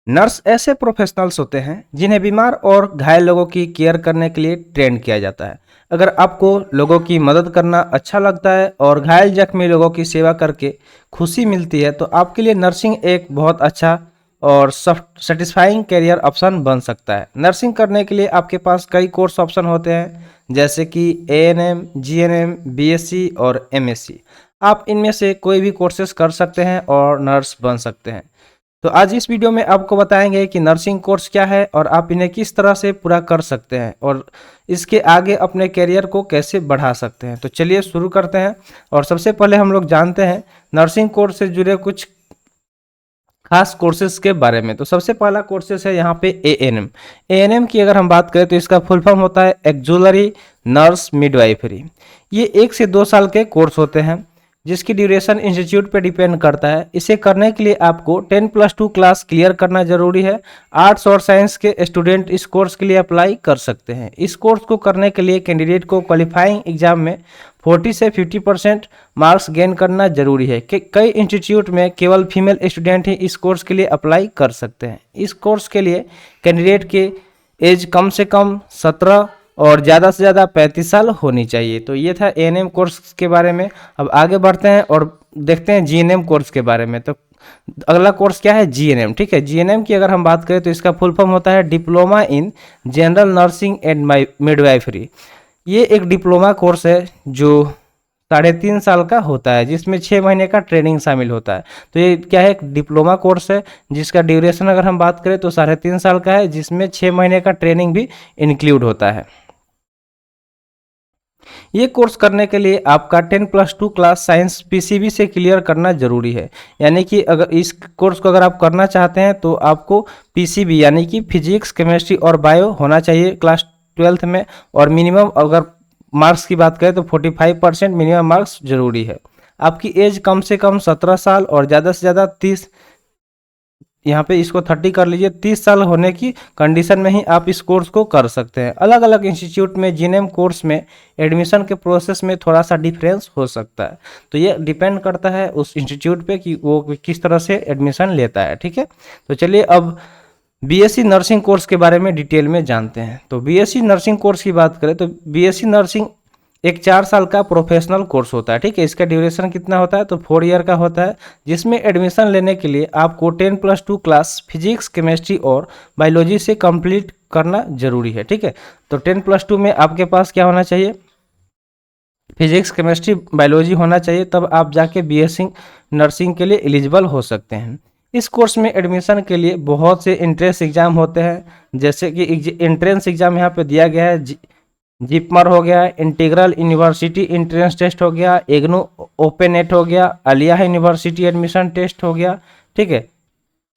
Nurse ऐसे professionals होते हैं जिन्हें बीमार और घायल लोगों की केयर करने के लिए ट्रेन किया जाता है। अगर आपको लोगों की मदद करना अच्छा लगता है और घायल जख्मी लोगों की सेवा करके खुशी मिलती है तो आपके लिए नर्सिंग एक बहुत अच्छा और सेटिस्फाइंग करियर ऑप्शन बन सकता है। नर्सिंग करने के लिए आपके पास कई कोर्स ऑप्शन होते हैं जैसे कि एएनएम, जीएनएम, बीएससी और एमएससी। आप इनमें से कोई भी कोर्सेज कर सकते हैं और नर्स बन सकते हैं। तो आज इस वीडियो में आपको बताएंगे कि नर्सिंग कोर्स क्या है और आप इन्हें किस तरह से पूरा कर सकते हैं और इसके आगे अपने करियर को कैसे बढ़ा सकते हैं। तो चलिए शुरू करते हैं। और सबसे पहले हम लोग जानते हैं नर्सिंग कोर्स से जुड़े कुछ खास कोर्सेज के बारे में। तो सबसे पहला कोर्सेज है यहाँ पे एएनएम। एएनएम की अगर हम बात करें तो इसका फुल फॉर्म होता है एक्जुलरी नर्स मिडवाइफरी। ये 1 से 2 साल के कोर्स होते हैं जिसकी ड्यूरेशन इंस्टीट्यूट पे डिपेंड करता है। इसे करने के लिए आपको 10+2 क्लास क्लियर करना जरूरी है। आर्ट्स और साइंस के स्टूडेंट इस कोर्स के लिए अप्लाई कर सकते हैं। इस कोर्स को करने के लिए कैंडिडेट को क्वालिफाइंग एग्जाम में 40 से 50% मार्क्स गेन करना जरूरी है कि कई इंस्टीट्यूट में केवल फीमेल स्टूडेंट ही इस कोर्स के लिए अप्लाई कर सकते हैं। इस कोर्स के लिए कैंडिडेट के एज कम से कम 17 और ज़्यादा से ज़्यादा 35 साल होनी चाहिए। तो ये था एएनएम कोर्स के बारे में। अब आगे बढ़ते हैं और देखते हैं जीएनएम कोर्स के बारे में। तो अगला कोर्स क्या है, जीएनएम। ठीक है, जीएनएम की अगर हम बात करें तो इसका फुल फॉर्म होता है diploma in general nursing and midwifery. ये एक डिप्लोमा कोर्स है जो 3.5 साल का होता है जिसमें 6 महीने का ट्रेनिंग शामिल होता है। तो ये क्या है, एक डिप्लोमा कोर्स है जिसका ड्यूरेशन अगर हम बात करें तो 3.5 साल का है जिसमें 6 महीने का ट्रेनिंग भी इंक्लूड होता है। ये कोर्स करने के लिए आपका 10+2 क्लास साइंस पीसीबी से क्लियर करना जरूरी है। यानी कि अगर इस कोर्स को अगर आप करना चाहते हैं तो आपको पीसीबी यानी कि फिजिक्स, केमिस्ट्री और बायो होना चाहिए क्लास 12th में। और मिनिमम अगर मार्क्स की बात करें तो 45% मिनिमम मार्क्स जरूरी है। आपकी एज कम से कम 17 साल और ज़्यादा से ज़्यादा 30, यहाँ पे इसको 30 कर लीजिए, 30 साल होने की कंडीशन में ही आप इस कोर्स को कर सकते हैं। अलग अलग इंस्टीट्यूट में जीएनएम कोर्स में एडमिशन के प्रोसेस में थोड़ा सा डिफरेंस हो सकता है। तो ये डिपेंड करता है उस इंस्टीट्यूट पे कि वो किस तरह से एडमिशन लेता है। ठीक है, तो चलिए अब बीएससी नर्सिंग कोर्स के बारे में डिटेल में जानते हैं। तो बीएससी नर्सिंग कोर्स की बात करें तो बीएससी नर्सिंग एक 4 साल का प्रोफेशनल कोर्स होता है। ठीक है, इसका ड्यूरेशन कितना होता है तो 4 ईयर का होता है जिसमें एडमिशन लेने के लिए आपको 10+2 क्लास फिजिक्स, केमिस्ट्री और बायोलॉजी से कंप्लीट करना जरूरी है। ठीक है, तो 10+2 में आपके पास क्या होना चाहिए, फिजिक्स, केमिस्ट्री, बायोलॉजी होना चाहिए, तब आप जाके बीएससी नर्सिंग के लिए एलिजिबल हो सकते हैं। इस कोर्स में एडमिशन के लिए बहुत से एंट्रेंस एग्जाम होते हैं जैसे कि एंट्रेंस एग्जाम यहाँ पे दिया गया है, जिपमर हो गया, इंटीग्रल यूनिवर्सिटी एंट्रेंस टेस्ट हो गया, इग्नू ओपन नेट हो गया, आलिया यूनिवर्सिटी एडमिशन टेस्ट हो गया। ठीक है,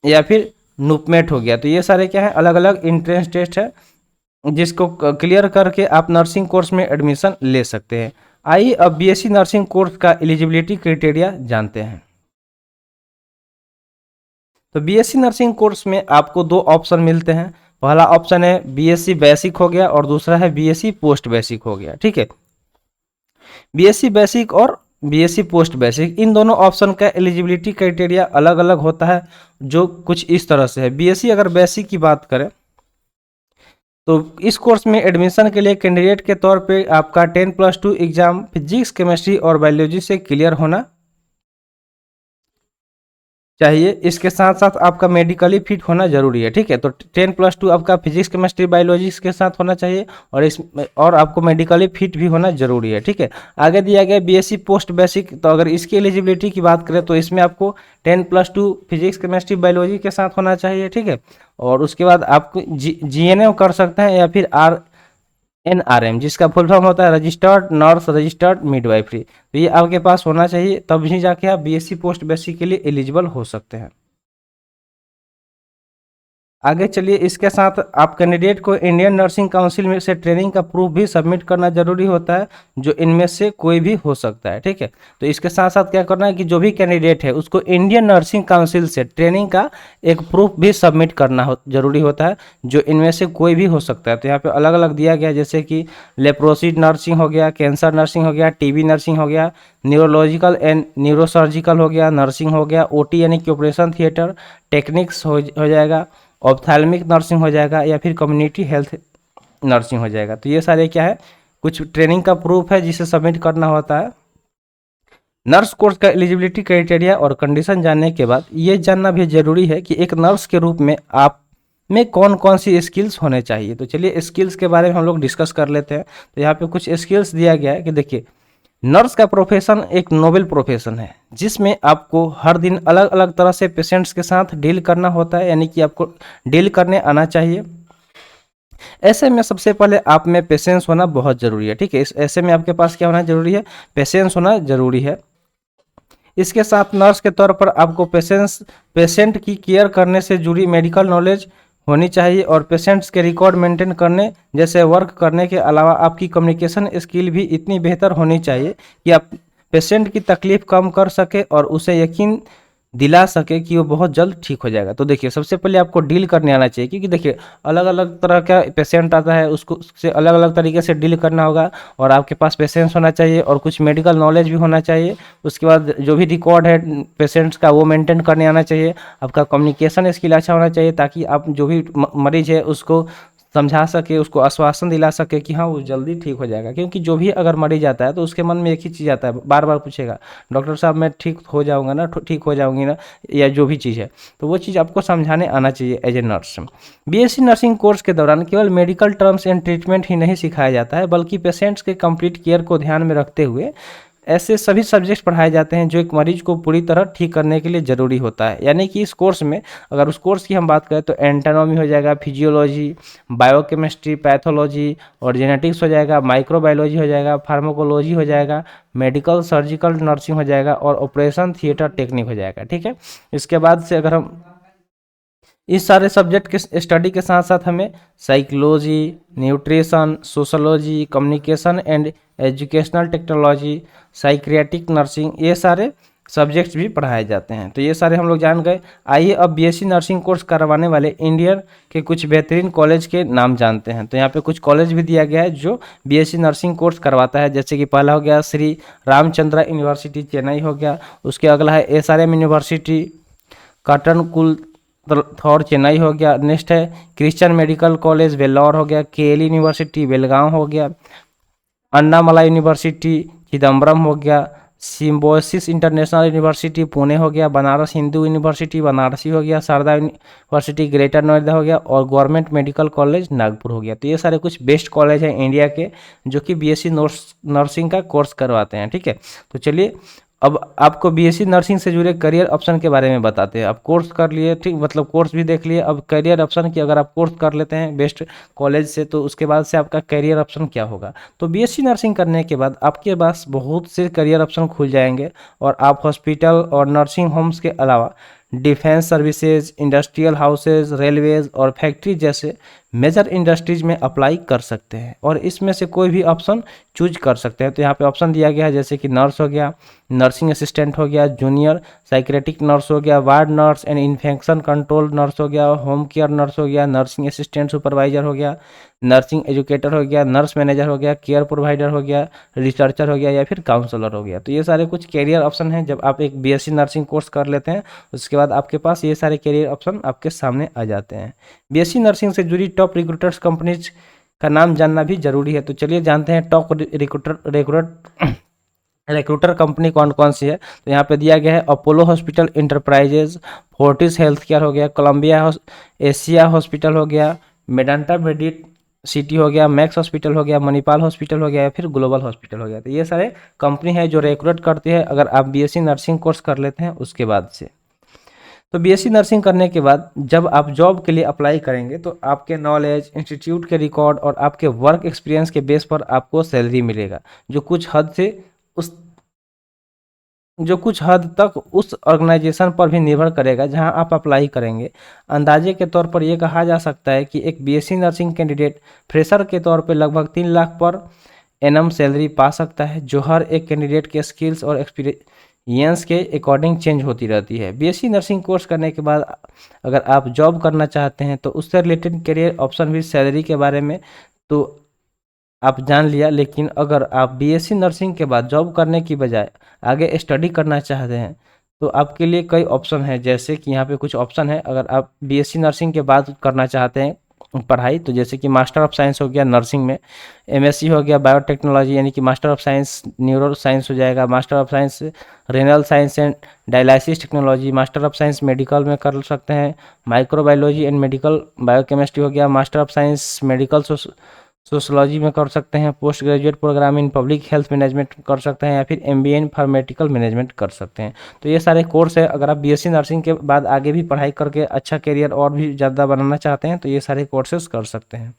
या फिर नुपमेट हो गया। तो ये सारे क्या है, अलग अलग एंट्रेंस टेस्ट है जिसको क्लियर करके आप नर्सिंग कोर्स में एडमिशन ले सकते हैं। आइए अब बीएससी नर्सिंग कोर्स का एलिजिबिलिटी क्राइटेरिया जानते हैं। तो बीएससी नर्सिंग कोर्स में आपको 2 ऑप्शन मिलते हैं। पहला ऑप्शन है बीएससी बेसिक हो गया और दूसरा है बीएससी पोस्ट बेसिक हो गया। ठीक है, बीएससी बेसिक और बीएससी पोस्ट बेसिक, इन दोनों ऑप्शन का एलिजिबिलिटी क्राइटेरिया अलग अलग होता है जो कुछ इस तरह से है। बीएससी अगर बेसिक की बात करें तो इस कोर्स में एडमिशन के लिए कैंडिडेट के तौर पे आपका 10+2 एग्जाम फिजिक्स, केमिस्ट्री और बायोलॉजी से क्लियर होना चाहिए। इसके साथ साथ आपका मेडिकली फिट होना जरूरी है। ठीक है, तो 10+2 आपका फिजिक्स, केमिस्ट्री, बायोलॉजी के साथ होना चाहिए और आपको मेडिकली फिट भी होना जरूरी है। ठीक है, आगे दिया गया बीएससी पोस्ट बेसिक। तो अगर इसकी एलिजिबिलिटी की बात करें तो इसमें आपको 10+2 फिजिक्स, केमिस्ट्री, बायोलॉजी के साथ होना चाहिए। ठीक है, और उसके बाद आप जीएनएम कर सकते हैं या फिर एनआरएम, जिसका फुल फॉर्म होता है रजिस्टर्ड नर्स रजिस्टर्ड मिडवाइफरी। तो ये आपके पास होना चाहिए, तब ही जाके आप बीएससी पोस्ट बेसिक के लिए एलिजिबल हो सकते हैं। आगे चलिए, इसके साथ आप कैंडिडेट को इंडियन नर्सिंग काउंसिल में से ट्रेनिंग का प्रूफ भी सबमिट करना जरूरी होता है, जो इनमें से कोई भी हो सकता है। ठीक है, तो इसके साथ साथ क्या करना है कि जो भी कैंडिडेट है उसको इंडियन नर्सिंग काउंसिल से ट्रेनिंग का एक प्रूफ भी सबमिट करना जरूरी होता है, जो इनमें से कोई भी हो सकता है। तो यहाँ पे अलग अलग दिया गया है, जैसे कि लेप्रोसी नर्सिंग हो गया, कैंसर नर्सिंग हो गया, टीबी नर्सिंग हो गया, न्यूरोलॉजिकल एंड न्यूरोसर्जिकल हो गया, नर्सिंग हो गया, ओटी यानी कि ऑपरेशन थिएटर टेक्निक्स हो जाएगा, ऑप्थेल्मिक नर्सिंग हो जाएगा, या फिर कम्युनिटी हेल्थ नर्सिंग हो जाएगा। तो ये सारे क्या है, कुछ ट्रेनिंग का प्रूफ है जिसे सबमिट करना होता है। नर्स कोर्स का एलिजिबिलिटी क्राइटेरिया और कंडीशन जानने के बाद ये जानना भी जरूरी है कि एक नर्स के रूप में आप में कौन कौन सी स्किल्स होने चाहिए। तो चलिए स्किल्स के बारे में हम लोग डिस्कस कर लेते हैं। तो यहाँ पे कुछ स्किल्स दिया गया है कि देखिए, नर्स का प्रोफेशन एक नोबल प्रोफेशन है, जिसमें आपको हर दिन अलग अलग तरह से पेशेंट्स के साथ डील करना होता है, यानी कि आपको डील करने आना चाहिए। ऐसे में सबसे पहले आप में पेशेंस होना बहुत जरूरी है। ठीक है, इस ऐसे में आपके पास क्या होना जरूरी है, पेशेंस होना जरूरी है। इसके साथ नर्स के तौर पर आपको पेशेंट की केयर करने से जुड़ी मेडिकल नॉलेज होनी चाहिए, और पेशेंट्स के रिकॉर्ड मेंटेन करने जैसे वर्क करने के अलावा आपकी कम्युनिकेशन स्किल भी इतनी बेहतर होनी चाहिए कि आप पेशेंट की तकलीफ कम कर सके और उसे यकीन दिला सके कि वो बहुत जल्द ठीक हो जाएगा। तो देखिए, सबसे पहले आपको डील करने आना चाहिए, क्योंकि देखिए अलग अलग तरह का पेशेंट आता है, उसको उससे अलग अलग तरीके से डील करना होगा, और आपके पास पेशेंस होना चाहिए और कुछ मेडिकल नॉलेज भी होना चाहिए। उसके बाद जो भी रिकॉर्ड है पेशेंट्स का वो मेंटेन करने आना चाहिए। आपका कम्युनिकेशन स्किल अच्छा होना चाहिए, ताकि आप जो भी मरीज है उसको समझा सके, उसको आश्वासन दिला सके कि हाँ वो जल्दी ठीक हो जाएगा। क्योंकि जो भी अगर मरीज आता है तो उसके मन में एक ही चीज़ आता है, बार बार पूछेगा, डॉक्टर साहब मैं ठीक हो जाऊंगा ना, ठीक हो जाऊंगी ना, या जो भी चीज़ है, तो वो चीज़ आपको समझाने आना चाहिए as a nurse. BSc nursing course के दौरान केवल मेडिकल टर्म्स एंड ट्रीटमेंट ही नहीं सिखाया जाता है, बल्कि पेशेंट्स के कंप्लीट केयर को ध्यान में रखते हुए ऐसे सभी सब्जेक्ट्स पढ़ाए जाते हैं जो एक मरीज को पूरी तरह ठीक करने के लिए ज़रूरी होता है। यानी कि इस कोर्स में, अगर उस कोर्स की हम बात करें तो एंटोनॉमी हो जाएगा, फिजियोलॉजी, बायोकेमिस्ट्री, पैथोलॉजी और जेनेटिक्स हो जाएगा, माइक्रोबायोलॉजी हो जाएगा, फार्माकोलॉजी हो जाएगा, मेडिकल सर्जिकल नर्सिंग हो जाएगा, और ऑपरेशन थिएटर टेक्निक हो जाएगा। ठीक है, इसके बाद से अगर हम इस सारे सब्जेक्ट के स्टडी के साथ साथ हमें psychology, nutrition, sociology, communication and educational technology, psychiatric nursing, ये सारे सब्जेक्ट्स भी पढ़ाए जाते हैं। तो ये सारे हम लोग जान गए। आइए अब बीएससी नर्सिंग कोर्स करवाने वाले इंडिया के कुछ बेहतरीन कॉलेज के नाम जानते हैं। तो यहाँ पे कुछ कॉलेज भी दिया गया है जो बीएससी नर्सिंग कोर्स करवाता है, जैसे कि पहला हो गया श्री रामचंद्रा यूनिवर्सिटी चेन्नई हो गया, उसके अगला है एसआरएम यूनिवर्सिटी काटनकुल थौर चेन्नई हो गया, नेक्स्ट है क्रिश्चियन मेडिकल कॉलेज वेल्लोर हो गया, केएल यूनिवर्सिटी बेलगांव हो गया, अन्नामला यूनिवर्सिटी चिदम्बरम हो गया, सिम्बोसिस इंटरनेशनल यूनिवर्सिटी पुणे हो गया, बनारस हिंदू यूनिवर्सिटी बनारसी हो गया, शारदा यूनिवर्सिटी ग्रेटर नोएडा हो गया, और गवर्नमेंट मेडिकल कॉलेज नागपुर हो गया। तो ये सारे कुछ बेस्ट कॉलेज हैं इंडिया के जो कि बीएससी नर्सिंग का कोर्स करवाते हैं। ठीक है, तो चलिए अब आपको बीएससी नर्सिंग से जुड़े करियर ऑप्शन के बारे में बताते हैं। अब कोर्स कर लिए, ठीक, मतलब कोर्स भी देख लिए, अब करियर ऑप्शन की अगर आप कोर्स कर लेते हैं बेस्ट कॉलेज से, तो उसके बाद से आपका करियर ऑप्शन क्या होगा। तो बीएससी नर्सिंग करने के बाद आपके पास बहुत से करियर ऑप्शन खुल जाएंगे, और आप हॉस्पिटल और नर्सिंग होम्स के अलावा defence services, industrial houses, railways और फैक्ट्री जैसे मेजर इंडस्ट्रीज में अप्लाई कर सकते हैं, और इसमें से कोई भी ऑप्शन चूज कर सकते हैं। तो यहाँ पे ऑप्शन दिया गया है, जैसे कि नर्स हो गया, नर्सिंग असिस्टेंट हो गया, जूनियर साइक्रेटिक नर्स हो गया, ward nurse and infection control nurse हो गया, होम केयर नर्स हो गया, नर्सिंग असिस्टेंट सुपरवाइजर हो गया, नर्सिंग एजुकेटर हो गया, नर्स मैनेजर हो गया, केयर प्रोवाइडर हो गया, रिसर्चर हो गया, या फिर काउंसलर हो गया। तो ये सारे कुछ कैरियर ऑप्शन हैं जब आप एक बीएससी नर्सिंग कोर्स कर लेते हैं, उसके बाद आपके पास ये सारे कैरियर ऑप्शन आपके सामने आ जाते हैं। बीएससी नर्सिंग से जुड़ी टॉप रिक्रूटर्स कंपनीज का नाम जानना भी जरूरी है। तो चलिए जानते हैं टॉप रिक्रूटर कंपनी कौन कौन सी है। तो यहाँ पे दिया गया है Apollo hospital enterprises, Fortis health care हो गया, कोलंबिया एशिया हॉस्पिटल हो गया, मेडांटा मेडिट सिटी हो गया, मैक्स हॉस्पिटल हो गया, मणिपाल हॉस्पिटल हो गया, या फिर ग्लोबल हॉस्पिटल हो गया। तो ये सारे कंपनी है जो रिक्रूट करती है अगर आप बीएससी नर्सिंग कोर्स कर लेते हैं उसके बाद से। तो बीएससी नर्सिंग करने के बाद जब आप जॉब के लिए अप्लाई करेंगे तो आपके नॉलेज, इंस्टीट्यूट के रिकॉर्ड और आपके वर्क एक्सपीरियंस के बेस पर आपको सैलरी मिलेगा, जो कुछ हद से उस जो कुछ हद तक उस ऑर्गेनाइजेशन पर भी निर्भर करेगा जहां आप अप्लाई करेंगे। अंदाजे के तौर पर यह कहा जा सकता है कि एक बीएससी नर्सिंग कैंडिडेट फ्रेशर के तौर पर लगभग 3 लाख पर एनम सैलरी पा सकता है, जो हर एक कैंडिडेट के स्किल्स और एक्सपीरियंस के अकॉर्डिंग चेंज होती रहती है। बीएससी नर्सिंग कोर्स करने के बाद अगर आप जॉब करना चाहते हैं तो उससे रिलेटेड करियर ऑप्शन भी सैलरी के बारे में तो आप जान लिया, लेकिन अगर आप बीएससी नर्सिंग के बाद जॉब करने की बजाय आगे स्टडी करना चाहते हैं तो आपके लिए कई ऑप्शन है। जैसे कि यहाँ पे कुछ ऑप्शन है, अगर आप बीएससी नर्सिंग के बाद करना चाहते हैं पढ़ाई, तो जैसे कि मास्टर ऑफ साइंस हो गया नर्सिंग में, एमएससी हो गया बायोटेक्नोलॉजी यानी कि master of science neuro science हो जाएगा, master of science renal science and dialysis technology, master of science medical में कर सकते हैं, माइक्रोबायोलॉजी एंड मेडिकल बायोकेमिस्ट्री हो गया, master of science medical sociology में कर सकते हैं, post graduate program in public health management कर सकते हैं, या फिर एमबीए इन फार्मेटिकल मैनेजमेंट कर सकते हैं। तो ये सारे कोर्स है। अगर आप बीएससी नर्सिंग के बाद आगे भी पढ़ाई करके अच्छा करियर और भी ज़्यादा बनाना चाहते हैं तो ये सारे कोर्सेज कर सकते हैं।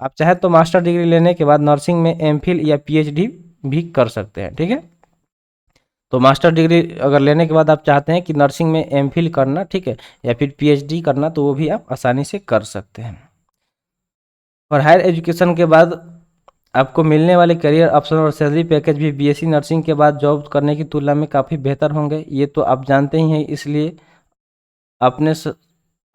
आप चाहे तो मास्टर डिग्री लेने के बाद नर्सिंग में एमफिल या पीएचडी भी कर सकते हैं। ठीक है, तो मास्टर डिग्री अगर लेने के बाद आप चाहते हैं कि नर्सिंग में एमफिल करना, ठीक है, या फिर पीएचडी करना, तो वो भी आप आसानी से कर सकते हैं। और हायर एजुकेशन के बाद आपको मिलने वाले करियर ऑप्शन और सैलरी पैकेज भी बीएससी नर्सिंग के बाद जॉब करने की तुलना में काफ़ी बेहतर होंगे, ये तो आप जानते ही हैं। इसलिए अपने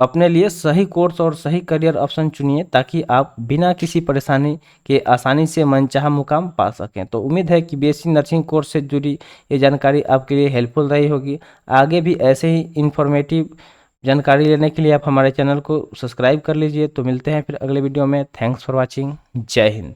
अपने लिए सही कोर्स और सही करियर ऑप्शन चुनिए ताकि आप बिना किसी परेशानी के आसानी से मनचाहा मुकाम पा सकें। तो उम्मीद है कि बीएससी नर्सिंग कोर्स से जुड़ी ये जानकारी आपके लिए हेल्पफुल रही होगी। आगे भी ऐसे ही इन्फॉर्मेटिव जानकारी लेने के लिए आप हमारे चैनल को सब्सक्राइब कर लीजिए। तो मिलते हैं फिर अगले वीडियो में। Thanks for watching. जय हिंद।